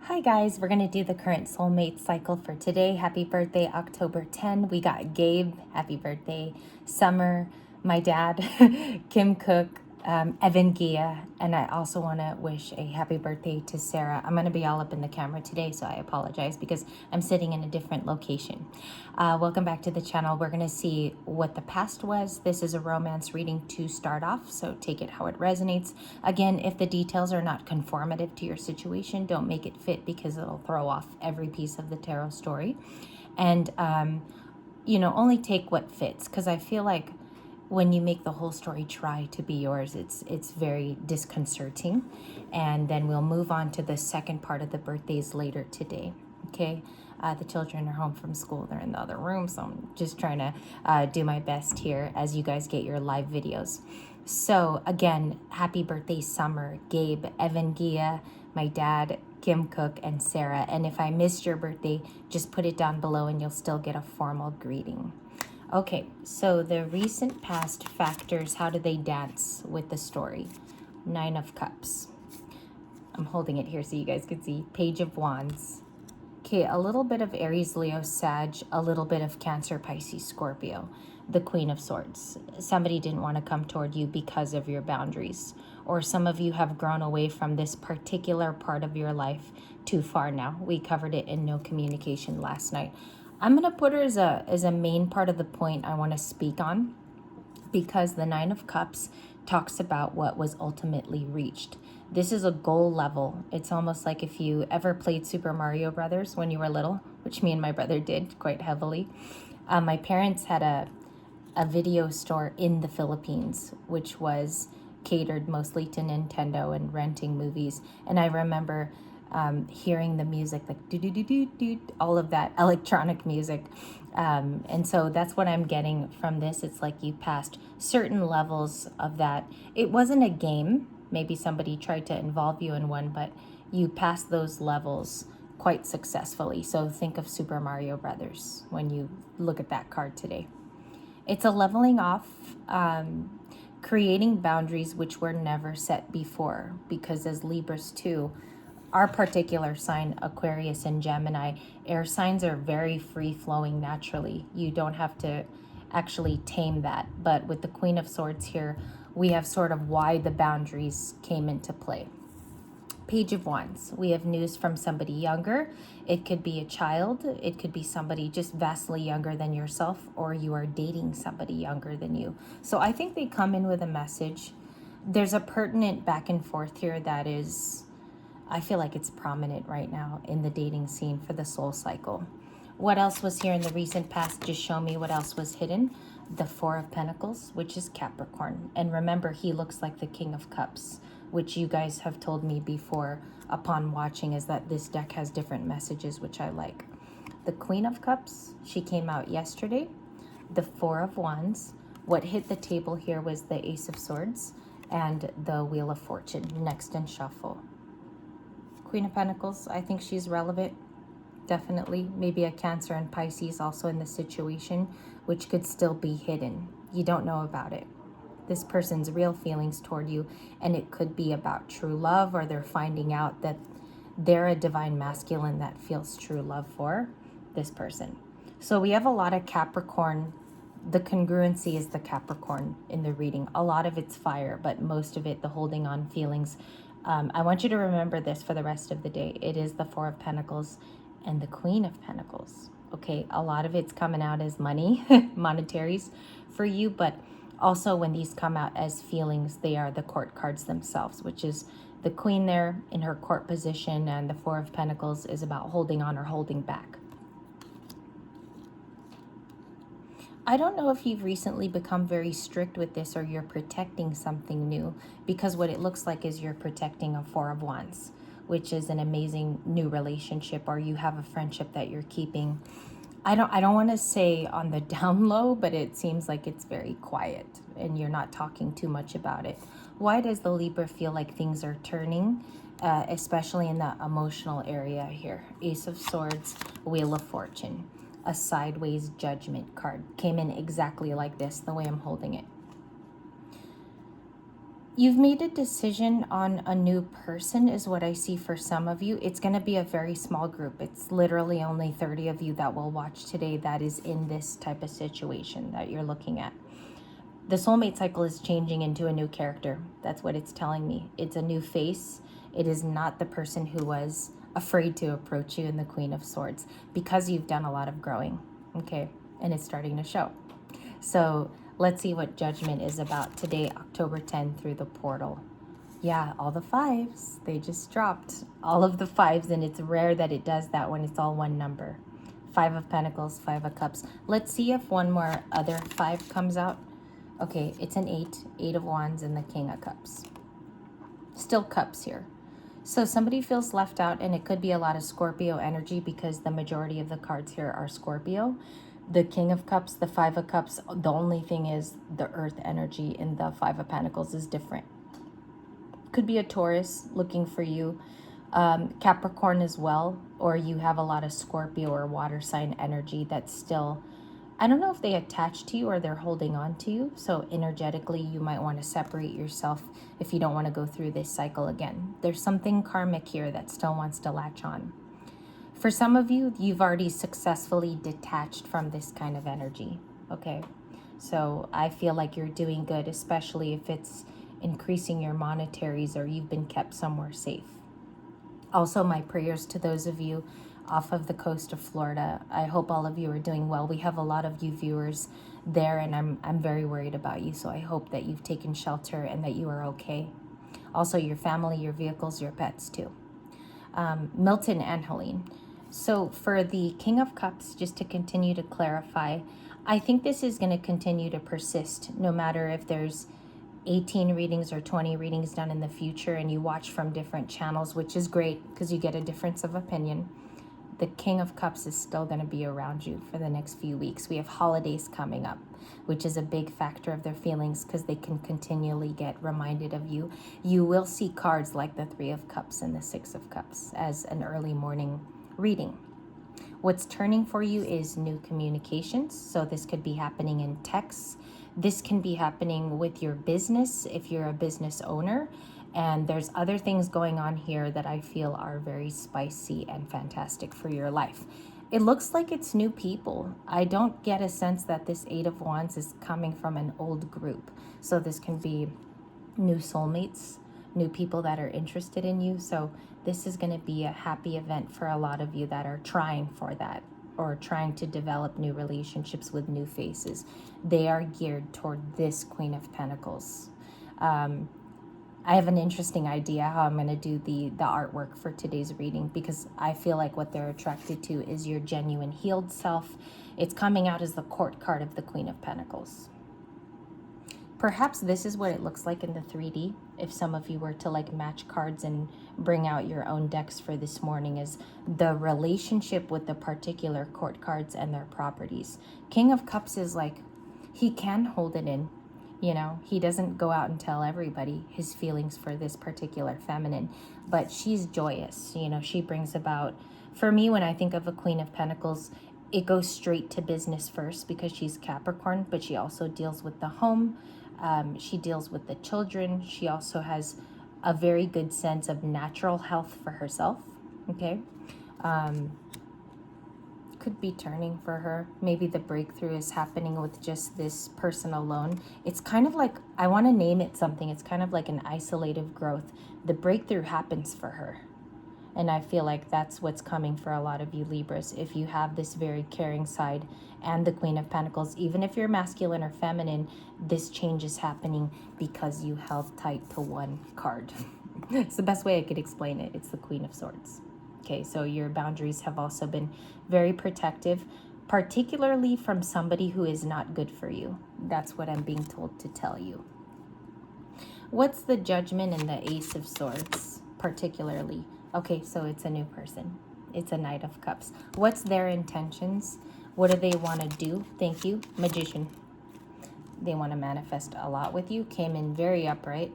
Hi guys, we're going to do the current soulmate cycle for today. Happy birthday, October 10. We got Gabe, happy birthday, Summer, my dad, Kim Cook, Evan Gia, and I also want to wish a happy birthday to Sarah. I'm going to be all up in the camera today, so I apologize because I'm sitting in a different location. Welcome back to the channel. We're going to see what the past was. This is a romance reading to start off, so take it how it resonates. Again, if the details are not conformative to your situation, don't make it fit because it'll throw off every piece of the tarot story. And, only take what fits, because I feel like when you make the whole story try to be yours, it's very disconcerting. And then we'll move on to the second part of the birthdays later today. Okay, the children are home from school. They're in the other room, so I'm just trying to do my best here as you guys get your live videos. So again, happy birthday, Summer, Gabe, Evan Gia, my dad, Kim Cook, and Sarah. And if I missed your birthday, just put it down below and you'll still get a formal greeting. Okay, so the recent past factors, how do they dance with the story? Nine of Cups. I'm holding it here so you guys can see. Page of Wands. Okay, a little bit of Aries, Leo, Sag, a little bit of Cancer, Pisces, Scorpio. The Queen of Swords. Somebody didn't want to come toward you because of your boundaries. Or some of you have grown away from this particular part of your life too far now. We covered it in no communication last night. I'm going to put her as a main part of the point I want to speak on, because the Nine of Cups talks about what was ultimately reached. This is a goal level. It's almost like if you ever played Super Mario Brothers when you were little, which me and my brother did quite heavily. My parents had a video store in the Philippines, which was catered mostly to Nintendo and renting movies. And I remember hearing the music, like do do do do do, all of that electronic music. And so that's what I'm getting from this. It's like you passed certain levels of that. It wasn't a game. Maybe somebody tried to involve you in one, but you passed those levels quite successfully. So think of Super Mario Brothers when you look at that card today. It's a leveling off, creating boundaries which were never set before, because as Libras too, our particular sign, Aquarius and Gemini, air signs are very free-flowing naturally. You don't have to actually tame that. But with the Queen of Swords here, we have sort of why the boundaries came into play. Page of Wands. We have news from somebody younger. It could be a child. It could be somebody just vastly younger than yourself, or you are dating somebody younger than you. So I think they come in with a message. There's a pertinent back and forth here that is, I feel like it's prominent right now in the dating scene for the soul cycle. What else was here in the recent past? Just show me what else was hidden. The Four of Pentacles, which is Capricorn. And remember, he looks like the King of Cups, which you guys have told me before upon watching, is that this deck has different messages, which I like. The Queen of Cups, she came out yesterday. The Four of Wands. What hit the table here was the Ace of Swords and the Wheel of Fortune, next in shuffle. Queen of Pentacles, I think she's relevant, definitely. Maybe a Cancer and Pisces also in the situation, which could still be hidden. You don't know about it. This person's real feelings toward you, and it could be about true love, or they're finding out that they're a divine masculine that feels true love for this person. So we have a lot of Capricorn. The congruency is the Capricorn in the reading. A lot of it's fire, but most of it, the holding on feelings. I want you to remember this for the rest of the day. It is the Four of Pentacles and the Queen of Pentacles. Okay, a lot of it's coming out as money, monetaries for you, but also when these come out as feelings, they are the court cards themselves, which is the Queen there in her court position, and the Four of Pentacles is about holding on or holding back. I don't know if you've recently become very strict with this, or you're protecting something new, because what it looks like is you're protecting a Four of Wands, which is an amazing new relationship, or you have a friendship that you're keeping. I don't want to say on the down low, but it seems like it's very quiet and you're not talking too much about it. Why does the Libra feel like things are turning, especially in the emotional area here? Ace of Swords, Wheel of Fortune. A sideways Judgment card came in exactly like this, the way I'm holding it. You've made a decision on a new person is what I see for some of you. It's going to be a very small group. It's literally only 30 of you that will watch today that is in this type of situation that you're looking at. The soulmate cycle is changing into a new character. That's what it's telling me. It's a new face. It is not the person who was afraid to approach you in the Queen of Swords, because you've done a lot of growing, okay? And it's starting to show. So let's see what judgment is about today, October 10th, through the portal. Yeah, all the fives. They just dropped all of the fives, and it's rare that it does that when it's all one number. 5 of Pentacles, 5 of Cups. Let's see if one more other 5 comes out. Okay, it's an 8, 8 of Wands, and the King of Cups. Still cups here. So somebody feels left out, and it could be a lot of Scorpio energy because the majority of the cards here are Scorpio. The King of Cups, the 5 of Cups, the only thing is the earth energy in the 5 of Pentacles is different. Could be a Taurus looking for you, Capricorn as well, or you have a lot of Scorpio or water sign energy that's still, I don't know if they attach to you or they're holding on to you. So energetically, you might want to separate yourself if you don't want to go through this cycle again. There's something karmic here that still wants to latch on. For some of you, you've already successfully detached from this kind of energy, okay? So I feel like you're doing good, especially if it's increasing your monetaries or you've been kept somewhere safe. Also, my prayers to those of you off of the coast of Florida. I hope all of you are doing well. We have a lot of you viewers there, and I'm very worried about you. So I hope that you've taken shelter and that you are okay. Also, your family, your vehicles, your pets too. Milton and Helene. So for the King of Cups, just to continue to clarify, I think this is going to continue to persist no matter if there's 18 readings or 20 readings done in the future and you watch from different channels, which is great because you get a difference of opinion. The King of Cups is still going to be around you for the next few weeks. We have holidays coming up, which is a big factor of their feelings because they can continually get reminded of you. You will see cards like the 3 of Cups and the 6 of Cups as an early morning reading. What's turning for you is new communications. So this could be happening in texts. This can be happening with your business if you're a business owner. And there's other things going on here that I feel are very spicy and fantastic for your life. It looks like it's new people. I don't get a sense that this 8 of Wands is coming from an old group. So this can be new soulmates, new people that are interested in you. So this is going to be a happy event for a lot of you that are trying for that or trying to develop new relationships with new faces. They are geared toward this Queen of Pentacles. I have an interesting idea how I'm going to do the artwork for today's reading because I feel like what they're attracted to is your genuine healed self. It's coming out as the court card of the Queen of Pentacles. Perhaps this is what it looks like in the 3D. If some of you were to like match cards and bring out your own decks for this morning, is the relationship with the particular court cards and their properties. King of Cups is like, he can hold it in. You know, he doesn't go out and tell everybody his feelings for this particular feminine, but she's joyous. You know, she brings about, for me, when I think of a Queen of Pentacles, it goes straight to business first because she's Capricorn, but she also deals with the home. She deals with the children. She also has a very good sense of natural health for herself. Okay. Could be turning for her. Maybe the breakthrough is happening with just this person alone. It's kind of like, I want to name it something. It's kind of like an isolative growth. The breakthrough happens for her. And I feel like that's what's coming for a lot of you Libras. If you have this very caring side and the Queen of Pentacles, even if you're masculine or feminine, this change is happening because you held tight to one card. It's the best way I could explain it. It's the Queen of Swords. Okay, so your boundaries have also been very protective, particularly from somebody who is not good for you. That's what I'm being told to tell you. What's the Judgment and the Ace of Swords, particularly? Okay, so it's a new person. It's a Knight of Cups. What's their intentions? What do they want to do? Thank you. Magician. They want to manifest a lot with you. Came in very upright.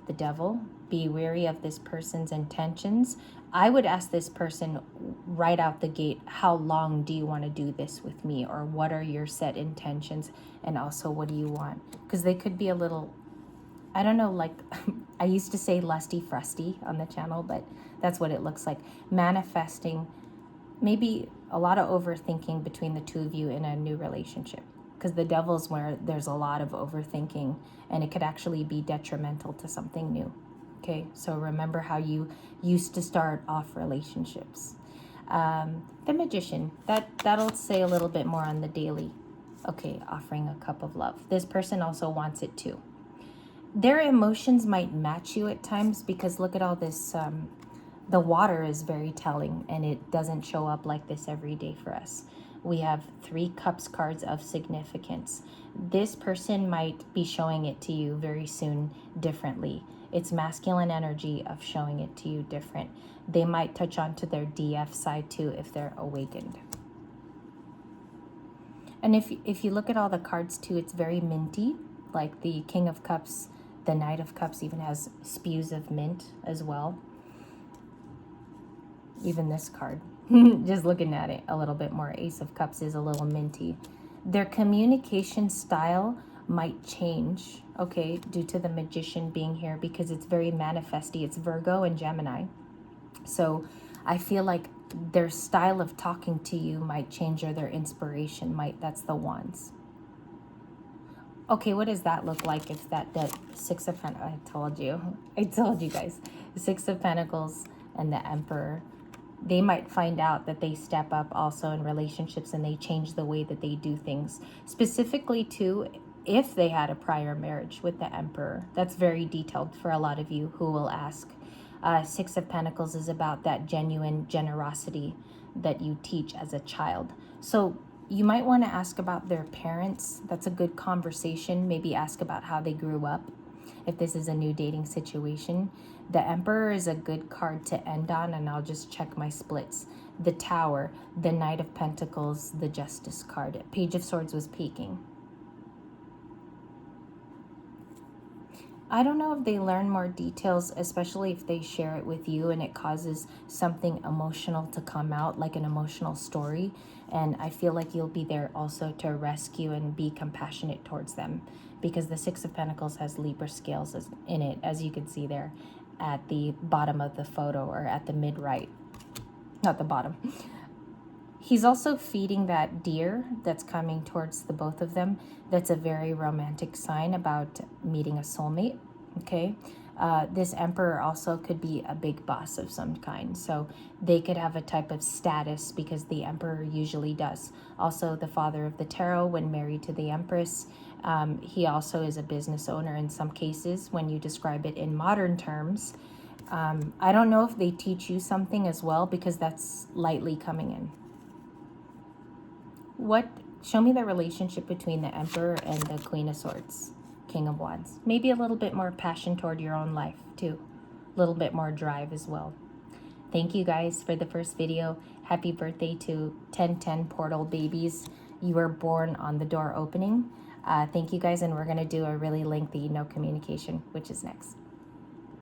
The Devil. Be wary of this person's intentions. I would ask this person right out the gate, how long do you want to do this with me? Or what are your set intentions? And also, what do you want? Because they could be a little I don't know, like, I used to say lusty frusty on the channel, but that's what it looks like. Manifesting maybe a lot of overthinking between the two of you in a new relationship, because the devil's where there's a lot of overthinking, and it could actually be detrimental to something new. Okay, so remember how you used to start off relationships. The Magician, that'll say a little bit more on the daily. Okay, offering a cup of love. This person also wants it too. Their emotions might match you at times, because look at all this. The water is very telling, and it doesn't show up like this every day for us. We have 3 cups cards of significance. This person might be showing it to you very soon differently. It's masculine energy of showing it to you different. They might touch on to their DF side too if they're awakened. And if you look at all the cards too, it's very minty. Like the King of Cups, the Knight of Cups even has spews of mint as well. Even this card, just looking at it a little bit more, Ace of Cups is a little minty. Their communication style might change, okay, due to the Magician being here, because it's very manifesty. It's Virgo and Gemini. So I feel like their style of talking to you might change, or their inspiration might. That's the Wands. Okay, what does that look like if that 6 of Pentacles, I told you guys, 6 of Pentacles and the Emperor. They might find out that they step up also in relationships, and they change the way that they do things. Specifically too, if they had a prior marriage with the Emperor. That's very detailed for a lot of you who will ask. 6 of Pentacles is about that genuine generosity that you teach as a child. So you might want to ask about their parents. That's a good conversation. Maybe ask about how they grew up, if this is a new dating situation. The Emperor is a good card to end on, and I'll just check my splits. The Tower, the Knight of Pentacles, the Justice card. Page of Swords was peaking. I don't know if they learn more details, especially if they share it with you and it causes something emotional to come out, like an emotional story. And I feel like you'll be there also to rescue and be compassionate towards them, because the 6 of Pentacles has Libra scales in it, as you can see there at the bottom of the photo, or at the mid right, not the bottom. He's also feeding that deer that's coming towards the both of them. That's a very romantic sign about meeting a soulmate, okay? This Emperor also could be a big boss of some kind. So they could have a type of status, because the Emperor usually does. Also, the Father of the Tarot, when married to the Empress, he also is a business owner in some cases when you describe it in modern terms. I don't know if they teach you something as well, because that's lightly coming in. Show me the relationship between the Emperor and the Queen of Swords, King of Wands. Maybe a little bit more passion toward your own life too. A little bit more drive as well. Thank you guys for the first video. Happy birthday to 1010 Portal babies. You were born on the door opening. Thank you guys, and we're going to do a really lengthy no communication, which is next.